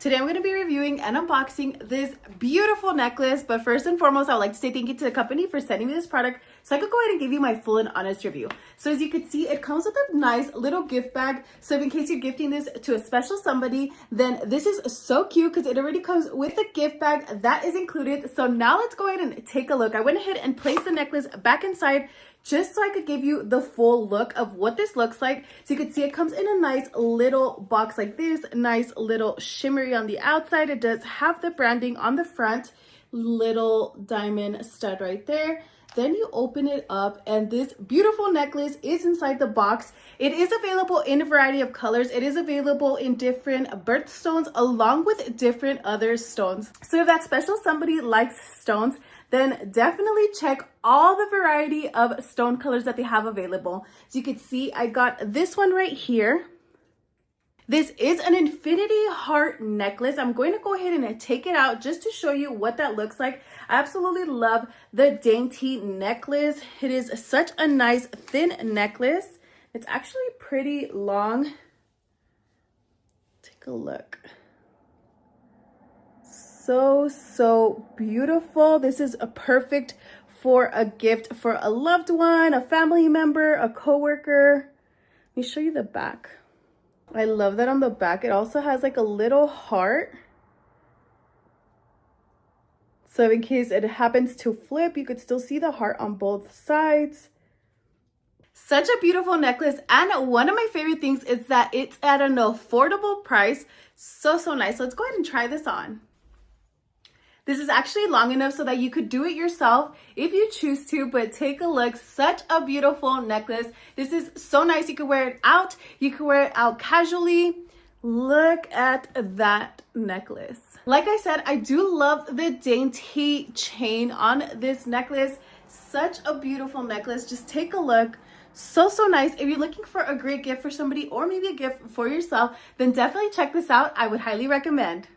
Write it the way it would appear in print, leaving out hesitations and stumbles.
Today I'm going to be reviewing and unboxing this beautiful necklace, but first and foremost, I would like to say thank you to the company for sending me this product so I could go ahead and give you my full and honest review. So as you can see, it comes with a nice little gift bag. So in case you're gifting this to a special somebody, then this is so cute because it already comes with a gift bag that is included. So now let's go ahead and take a look. I went ahead and placed the necklace back inside just so I could give you the full look of what this looks like. So you can see it comes in a nice little box like this, nice little shimmery on the outside. It does have the branding on the front, little diamond stud right there. Then you open it up and this beautiful necklace is inside the box. It is available in a variety of colors. It is available in different birthstones along with different other stones. So if that special somebody likes stones, then definitely check all the variety of stone colors that they have available. So you can see I got this one right here. This is an infinity heart necklace. I'm going to go ahead and take it out just to show you what that looks like. I absolutely love the Dainty necklace. It is such a nice thin necklace. It's actually pretty long. Take a look. So beautiful. This is a perfect for a gift for a loved one, a family member, a coworker. Let me show you the back. I love that on the back. It also has like a little heart. So in case it happens to flip, you could still see the heart on both sides. Such a beautiful necklace, and one of my favorite things is that it's at an affordable price. So nice. Let's go ahead and try this on. This is actually long enough so that you could do it yourself if you choose to, but take a look. Such a beautiful necklace. This is so nice. You can wear it out. You can wear it out casually. Look at that necklace. Like I said, I do love the Dainty chain on this necklace. Such a beautiful necklace. Just take a look. So nice. If you're looking for a great gift for somebody or maybe a gift for yourself, then definitely check this out. I would highly recommend.